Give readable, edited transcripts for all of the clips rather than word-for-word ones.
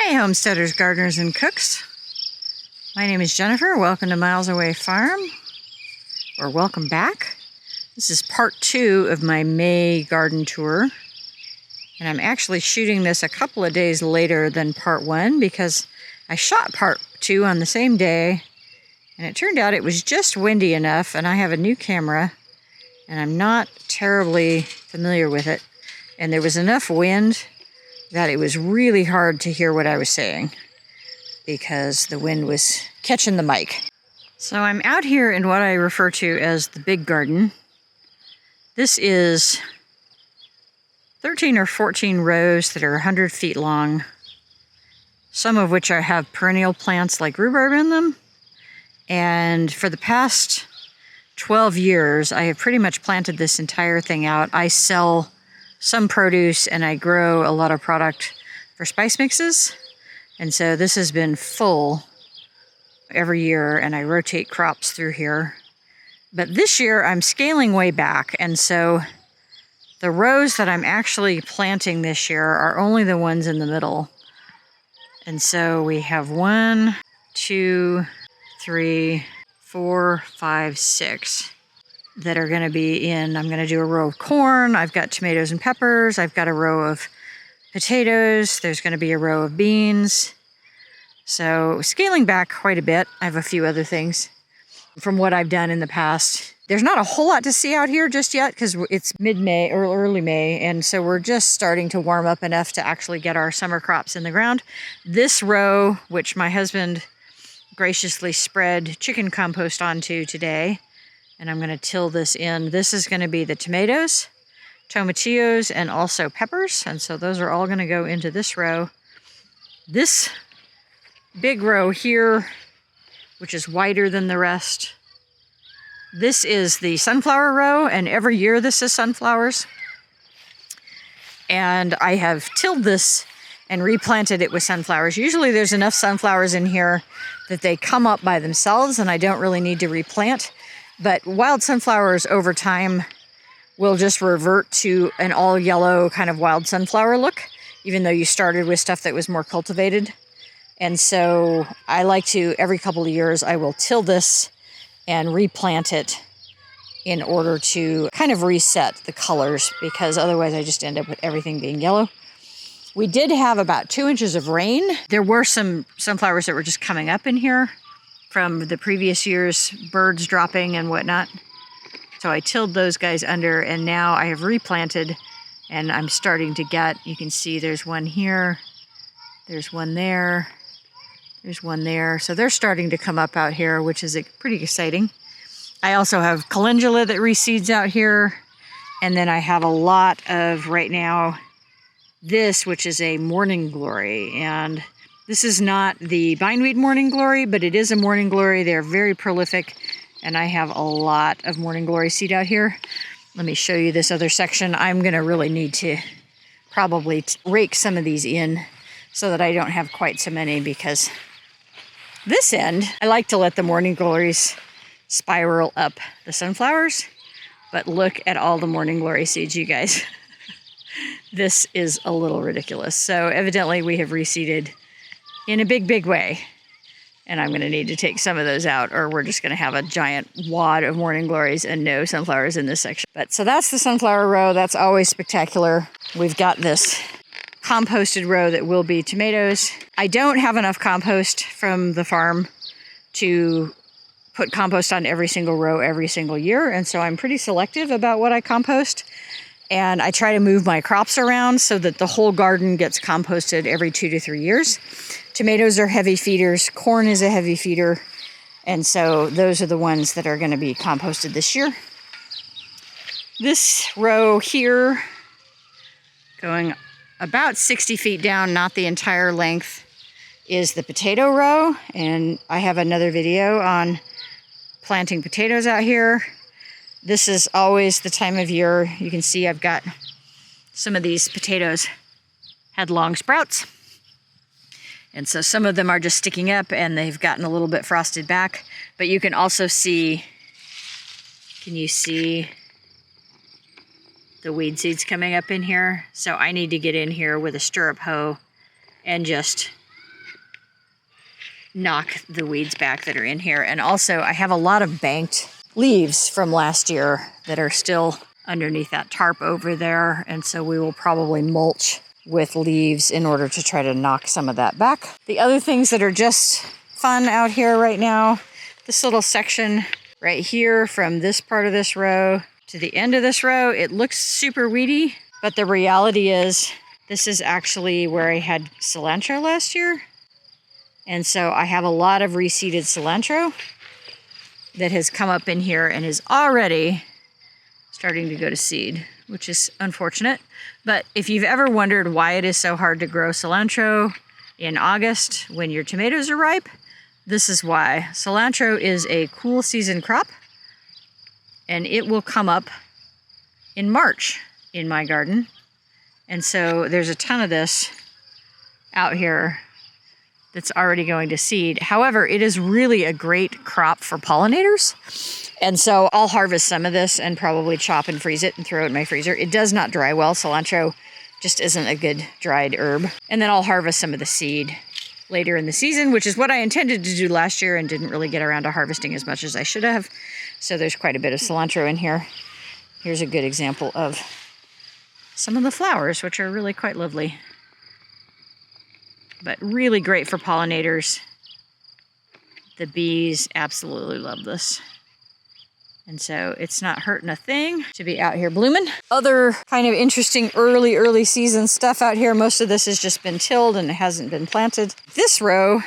Hi, homesteaders, gardeners, and cooks. My name is Jennifer. Welcome to Miles Away Farm, or welcome back. This is part 2 of my May garden tour. And I'm actually shooting this a couple of days later than part 1 because I shot part 2 on the same day. And it turned out it was just windy enough, and I have a new camera, and I'm not terribly familiar with it. And there was enough wind that it was really hard to hear what I was saying because the wind was catching the mic. So I'm out here in what I refer to as the big garden. This is 13 or 14 rows that are 100 feet long, some of which I have perennial plants like rhubarb in them. And for the past 12 years, I have pretty much planted this entire thing out. I sell some produce and I grow a lot of product for spice mixes. And so this has been full every year, and I rotate crops through here. But this year I'm scaling way back, and so the rows that I'm actually planting this year are only the ones in the middle. And so we have 1, 2, 3, 4, 5, 6 that are going to be in. I'm going to do a row of corn. I've got tomatoes and peppers. I've got a row of potatoes. There's going to be a row of beans. So scaling back quite a bit. I have a few other things from what I've done in the past. There's not a whole lot to see out here just yet because it's mid-May or early May, and so we're just starting to warm up enough to actually get our summer crops in the ground. This row, which my husband graciously spread chicken compost onto today, and I'm going to till this in. This is going to be the tomatoes, tomatillos, and also peppers. And so those are all going to go into this row. This big row here, which is wider than the rest, this is the sunflower row. And every year this is sunflowers. And I have tilled this and replanted it with sunflowers. Usually there's enough sunflowers in here that they come up by themselves and I don't really need to replant. But wild sunflowers over time will just revert to an all yellow kind of wild sunflower look, even though you started with stuff that was more cultivated. And so I like to, every couple of years, I will till this and replant it in order to kind of reset the colors, because otherwise I just end up with everything being yellow. We did have about 2 inches of rain. There were some sunflowers that were just coming up in here from the previous year's birds dropping and whatnot. So I tilled those guys under, and now I have replanted, and I'm starting to get, you can see there's one here, there's one there, there's one there. So they're starting to come up out here, which is pretty exciting. I also have calendula that reseeds out here, and then I have a lot of, right now, this, which is a morning glory, and this is not the bindweed morning glory, but it is a morning glory. They're very prolific, and I have a lot of morning glory seed out here. Let me show you this other section. I'm going to really need to probably rake some of these in so that I don't have quite so many, because this end, I like to let the morning glories spiral up the sunflowers, but look at all the morning glory seeds, you guys. This is a little ridiculous. So evidently we have reseeded in a big way, and I'm going to need to take some of those out, or we're just going to have a giant wad of morning glories and no sunflowers in this section. But so that's the sunflower row. That's always spectacular. We've got this composted row that will be tomatoes. I don't have enough compost from the farm to put compost on every single row every single year, and so I'm pretty selective about what I compost. And I try to move my crops around so that the whole garden gets composted every 2 to 3 years. Tomatoes are heavy feeders. Corn is a heavy feeder. And so those are the ones that are going to be composted this year. This row here, going about 60 feet down, not the entire length, is the potato row. And I have another video on planting potatoes out here. This is always the time of year. You can see I've got some of these potatoes had long sprouts. And so some of them are just sticking up and they've gotten a little bit frosted back. But you can also see, can you see the weed seeds coming up in here? So I need to get in here with a stirrup hoe and just knock the weeds back that are in here. And also I have a lot of banked leaves from last year that are still underneath that tarp over there. And so we will probably mulch with leaves in order to try to knock some of that back. The other things that are just fun out here right now, this little section right here from this part of this row to the end of this row, it looks super weedy, but the reality is this is actually where I had cilantro last year. And so I have a lot of reseeded cilantro that has come up in here and is already starting to go to seed, which is unfortunate. But if you've ever wondered why it is so hard to grow cilantro in August when your tomatoes are ripe, this is why. Cilantro is a cool season crop, and it will come up in March in my garden. And so there's a ton of this out here that's already going to seed. However, it is really a great crop for pollinators. And so I'll harvest some of this and probably chop and freeze it and throw it in my freezer. It does not dry well. Cilantro just isn't a good dried herb. And then I'll harvest some of the seed later in the season, which is what I intended to do last year and didn't really get around to harvesting as much as I should have. So there's quite a bit of cilantro in here. Here's a good example of some of the flowers, which are really quite lovely. But really great for pollinators. The bees absolutely love this. And so it's not hurting a thing to be out here blooming. Other kind of interesting early season stuff out here. Most of this has just been tilled and it hasn't been planted. This row,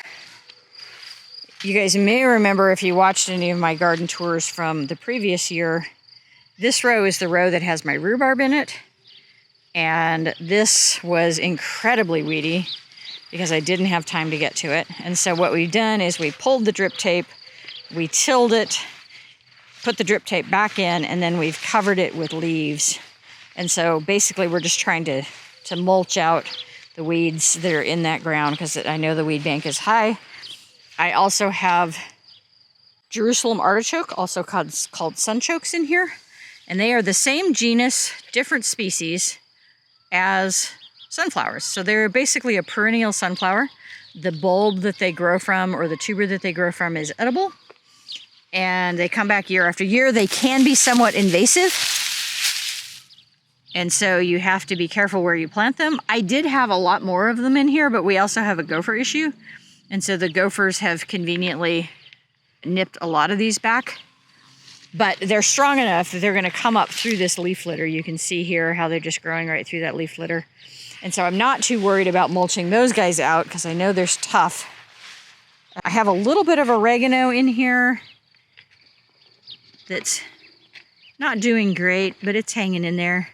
you guys may remember if you watched any of my garden tours from the previous year, this row is the row that has my rhubarb in it. And this was incredibly weedy because I didn't have time to get to it. And so what we've done is we pulled the drip tape, we tilled it, put the drip tape back in, and then we've covered it with leaves. And so basically we're just trying to mulch out the weeds that are in that ground because I know the weed bank is high. I also have Jerusalem artichoke, also called sunchokes in here. And they are the same genus, different species as sunflowers. So they're basically a perennial sunflower. The bulb that they grow from or the tuber that they grow from is edible. And they come back year after year. They can be somewhat invasive. And so you have to be careful where you plant them. I did have a lot more of them in here, but we also have a gopher issue. And so the gophers have conveniently nipped a lot of these back. But they're strong enough that they're going to come up through this leaf litter. You can see here how they're just growing right through that leaf litter. And so I'm not too worried about mulching those guys out because I know they're tough. I have a little bit of oregano in here that's not doing great, but it's hanging in there,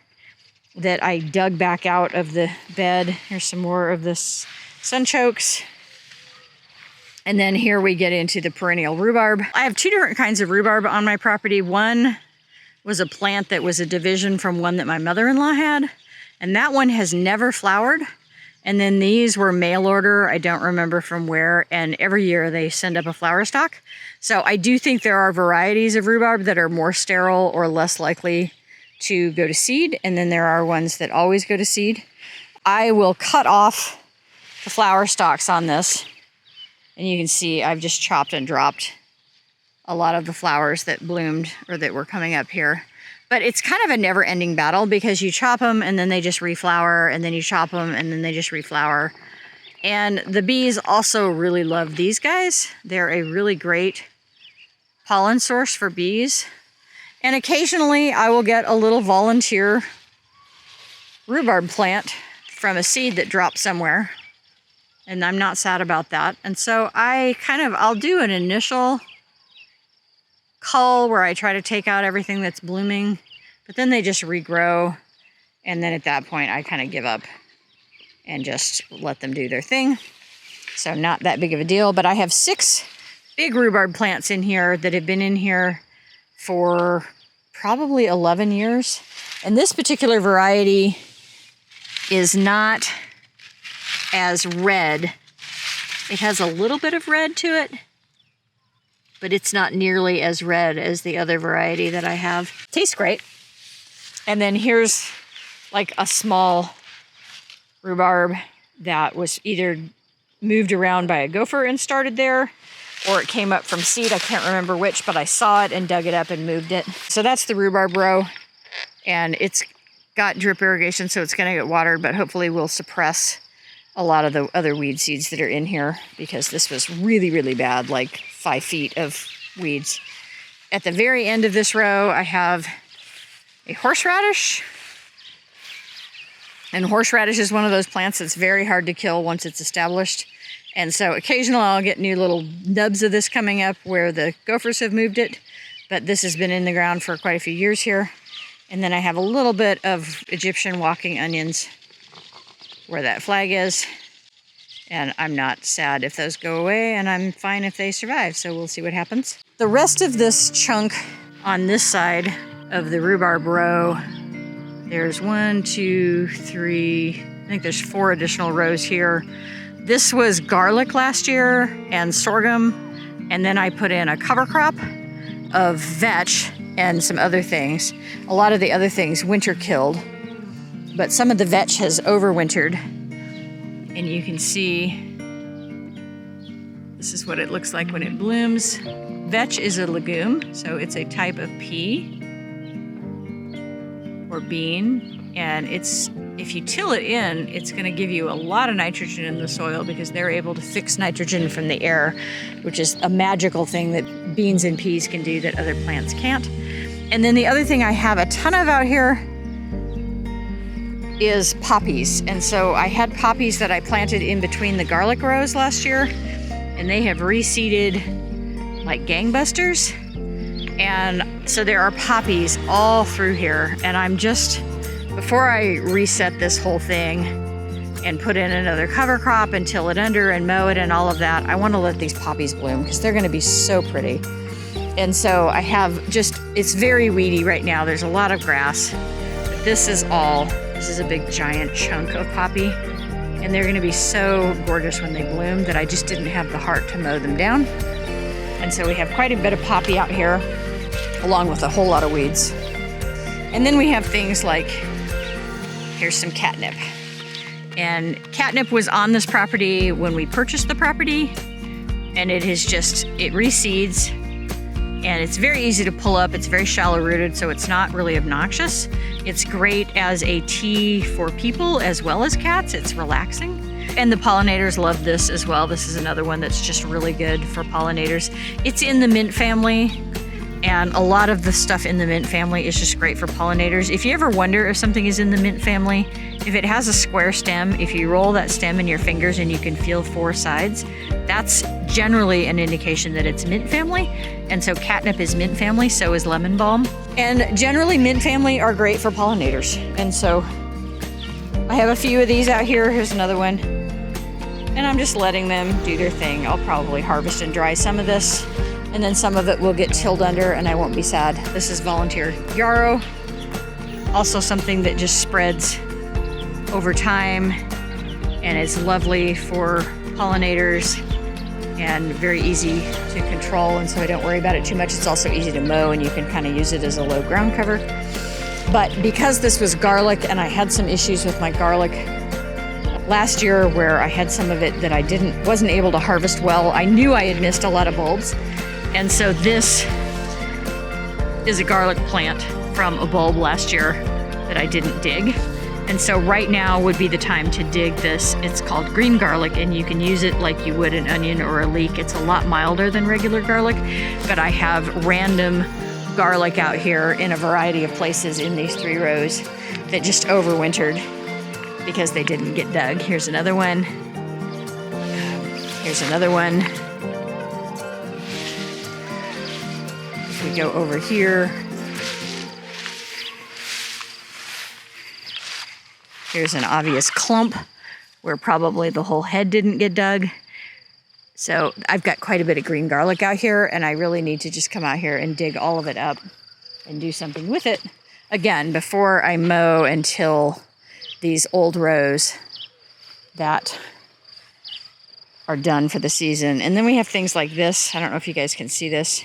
that I dug back out of the bed. Here's some more of this sunchokes. And then here we get into the perennial rhubarb. I have two different kinds of rhubarb on my property. One was a plant that was a division from one that my mother-in-law had, and that one has never flowered. And then these were mail order, I don't remember from where, and every year they send up a flower stalk. So I do think there are varieties of rhubarb that are more sterile or less likely to go to seed, and then there are ones that always go to seed. I will cut off the flower stalks on this, and you can see I've just chopped and dropped a lot of the flowers that bloomed or that were coming up here. But it's kind of a never-ending battle because you chop them and then they just reflower, and then you chop them and then they just reflower. And the bees also really love these guys. They're a really great pollen source for bees. And occasionally I will get a little volunteer rhubarb plant from a seed that dropped somewhere. And I'm not sad about that. And so I'll do an initial cull where I try to take out everything that's blooming, but then they just regrow. And then at that point I kind of give up and just let them do their thing. So not that big of a deal, but I have 6 big rhubarb plants in here that have been in here for probably 11 years. And this particular variety is not as red. It has a little bit of red to it, but it's not nearly as red as the other variety that I have. Tastes great. And then here's like a small rhubarb that was either moved around by a gopher and started there, or it came up from seed. I can't remember which, but I saw it and dug it up and moved it. So that's the rhubarb row, and it's got drip irrigation, so it's going to get watered, but hopefully will suppress a lot of the other weed seeds that are in here, because this was really, really bad, like 5 feet of weeds. At the very end of this row, I have a horseradish. And horseradish is one of those plants that's very hard to kill once it's established. And so occasionally I'll get new little nubs of this coming up where the gophers have moved it. But this has been in the ground for quite a few years here. And then I have a little bit of Egyptian walking onions where that flag is. And I'm not sad if those go away, and I'm fine if they survive. So we'll see what happens. The rest of this chunk on this side of the rhubarb row, there's 1, 2, 3, I think there's 4 additional rows here. This was garlic last year and sorghum, and then I put in a cover crop of vetch and some other things. A lot of the other things winter killed, but some of the vetch has overwintered. And you can see, this is what it looks like when it blooms. Vetch is a legume, so it's a type of pea or bean, and if you till it in, it's going to give you a lot of nitrogen in the soil, because they're able to fix nitrogen from the air, which is a magical thing that beans and peas can do that other plants can't. And then the other thing I have a ton of out here is poppies. And so I had poppies that I planted in between the garlic rows last year, and they have reseeded like gangbusters. And so there are poppies all through here, and I'm just, before I reset this whole thing and put in another cover crop and till it under and mow it and all of that, I want to let these poppies bloom because they're going to be so pretty. And so I have just, it's very weedy right now. There's a lot of grass, but this is a big giant chunk of poppy, and they're going to be so gorgeous when they bloom that I just didn't have the heart to mow them down. And so we have quite a bit of poppy out here, along with a whole lot of weeds. And then we have things like, here's some catnip. And catnip was on this property when we purchased the property, and it reseeds, and it's very easy to pull up. It's very shallow rooted, so it's not really obnoxious. It's great as a tea for people as well as cats. It's relaxing. And the pollinators love this as well. This is another one that's just really good for pollinators. It's in the mint family, and a lot of the stuff in the mint family is just great for pollinators. If you ever wonder if something is in the mint family, if it has a square stem, if you roll that stem in your fingers and you can feel 4 sides, that's generally an indication that it's mint family. And so catnip is mint family, so is lemon balm. And generally mint family are great for pollinators. And so I have a few of these out here. Here's another one. And I'm just letting them do their thing. I'll probably harvest and dry some of this, and then some of it will get tilled under, and I won't be sad. This is volunteer yarrow. Also something that just spreads over time, and it's lovely for pollinators and very easy to control, and so I don't worry about it too much. It's also easy to mow, and you can kind of use it as a low ground cover. But because this was garlic, and I had some issues with my garlic last year where I had some of it that I wasn't able to harvest well, I knew I had missed a lot of bulbs. And so this is a garlic plant from a bulb last year that I didn't dig. And so right now would be the time to dig this. It's called green garlic, and you can use it like you would an onion or a leek. It's a lot milder than regular garlic, but I have random garlic out here in a variety of places in these 3 rows that just overwintered because they didn't get dug. Here's another one. Here's another one. If we go over here, here's an obvious clump where probably the whole head didn't get dug. So I've got quite a bit of green garlic out here, and I really need to just come out here and dig all of it up and do something with it. Again, before I mow and till these old rows that are done for the season. And then we have things like this. I don't know if you guys can see this.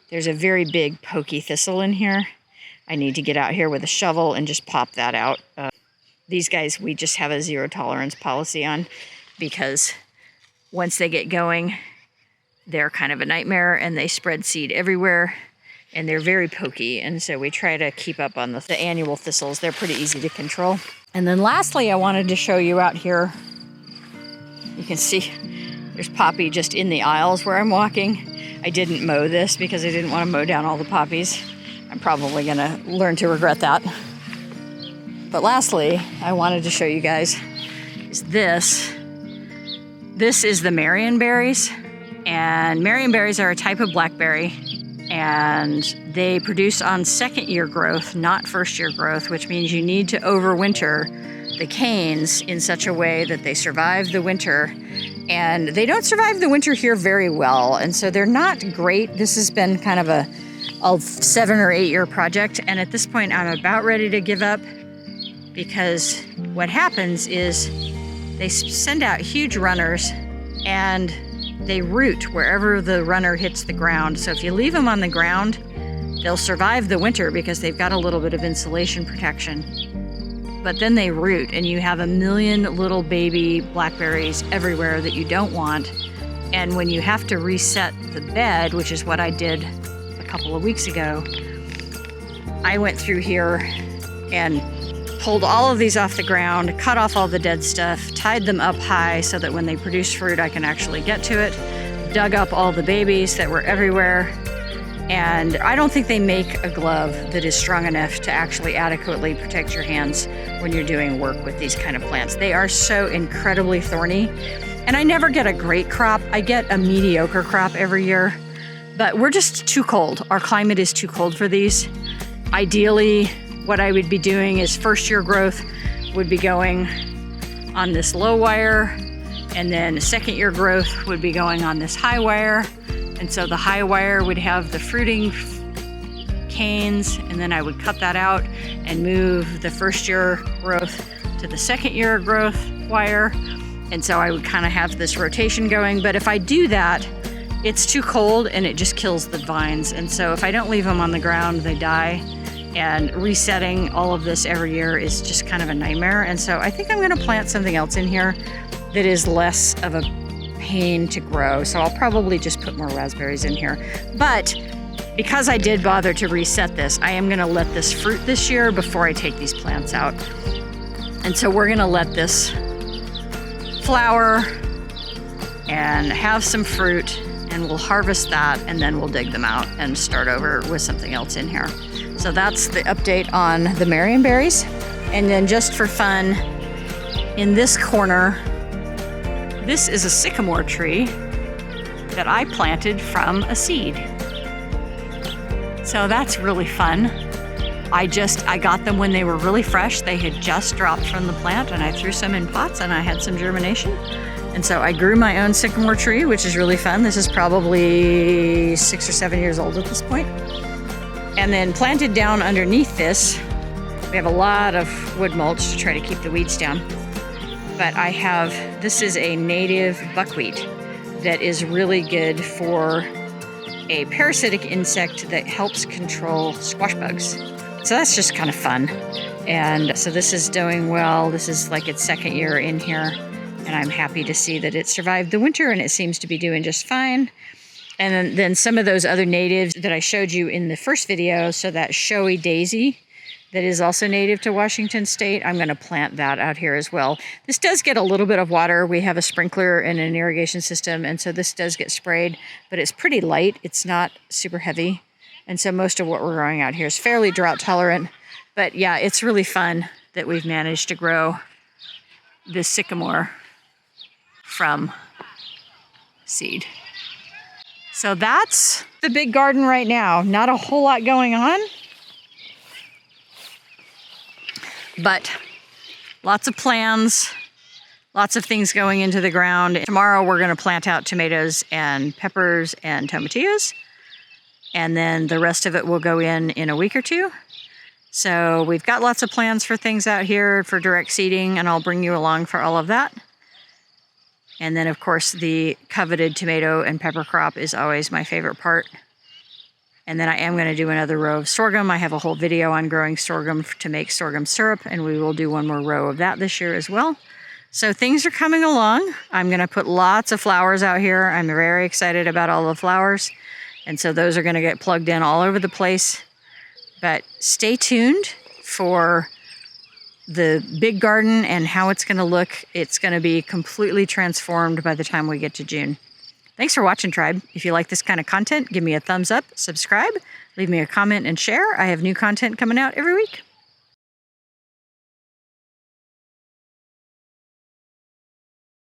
There's a very big pokey thistle in here. I need to get out here with a shovel and just pop that out. These guys, we just have a 0 tolerance policy on. because once they get going, they're kind of a nightmare and they spread seed everywhere and they're very pokey. And so we try to keep up on the annual thistles. They're pretty easy to control. And then lastly, I wanted to show you out here. You can see there's poppy just in the aisles where I'm walking. I didn't mow this because I didn't want to mow down all the poppies. I'm probably going to learn to regret that. But lastly, I wanted to show you guys is this. This is the Maran Berries. And Maran Berries are a type of blackberry. And they produce on second-year growth, not first-year growth, which means you need to overwinter the canes in such a way that they survive the winter. And they don't survive the winter here very well, and so they're not great. This has been kind of a 7 or 8 year project, and at this point I'm about ready to give up, because what happens is they send out huge runners and they root wherever the runner hits the ground. So if you leave them on the ground, they'll survive the winter because they've got a little bit of insulation protection. But then they root and you have a million little baby blackberries everywhere that you don't want. And when you have to reset the bed, which is what I did a couple of weeks ago, I went through here and pulled all of these off the ground, cut off all the dead stuff, tied them up high so that when they produce fruit I can actually get to it, dug up all the babies that were everywhere. And I don't think they make a glove that is strong enough to actually adequately protect your hands when you're doing work with these kind of plants. They are so incredibly thorny. And I never get a great crop. I get a mediocre crop every year. But we're just too cold. Our climate is too cold for these. Ideally, what I would be doing is first year growth would be going on this low wire, and then second year growth would be going on this high wire. And so the high wire would have the fruiting canes, and then I would cut that out and move the first year growth to the second year growth wire. And so I would kind of have this rotation going. But if I do that, it's too cold and it just kills the vines. And so if I don't leave them on the ground, they die. And resetting all of this every year is just kind of a nightmare. And so I think I'm going to plant something else in here that is less of a pain to grow. So I'll probably just put more raspberries in here. But because I did bother to reset this, I am going to let this fruit this year before I take these plants out. And so we're going to let this flower and have some fruit, and we'll harvest that, and then we'll dig them out and start over with something else in here. So that's the update on the Maran Berries. And then just for fun, in this corner, this is a sycamore tree that I planted from a seed. So that's really fun. I got them when they were really fresh. They had just dropped from the plant, and I threw some in pots and I had some germination. And so I grew my own sycamore tree, which is really fun. This is probably 6 or 7 years old at this point. And then planted down underneath this, we have a lot of wood mulch to try to keep the weeds down. But this is a native buckwheat that is really good for a parasitic insect that helps control squash bugs. So that's just kind of fun. And so this is doing well. This is like its second year in here. And I'm happy to see that it survived the winter and it seems to be doing just fine. And then some of those other natives that I showed you in the first video, so that showy daisy that is also native to Washington State, I'm going to plant that out here as well. This does get a little bit of water. We have a sprinkler and an irrigation system, and so this does get sprayed, but it's pretty light. It's not super heavy. And so most of what we're growing out here is fairly drought tolerant. But yeah, it's really fun that we've managed to grow this sycamore from seed. So that's the big garden right now. Not a whole lot going on, but lots of plans, lots of things going into the ground. Tomorrow we're going to plant out tomatoes and peppers and tomatillos, and then the rest of it will go in a week or two. So we've got lots of plans for things out here for direct seeding, and I'll bring you along for all of that. And then, of course, the coveted tomato and pepper crop is always my favorite part. And then I am going to do another row of sorghum. I have a whole video on growing sorghum to make sorghum syrup, and we will do one more row of that this year as well. So things are coming along. I'm going to put lots of flowers out here. I'm very excited about all the flowers. And so those are going to get plugged in all over the place. But stay tuned for the big garden and how it's going to look. It's going to be completely transformed by the time we get to June. Thanks for watching, Tribe. If you like this kind of content, give me a thumbs up, subscribe, leave me a comment, and share. I have new content coming out every week.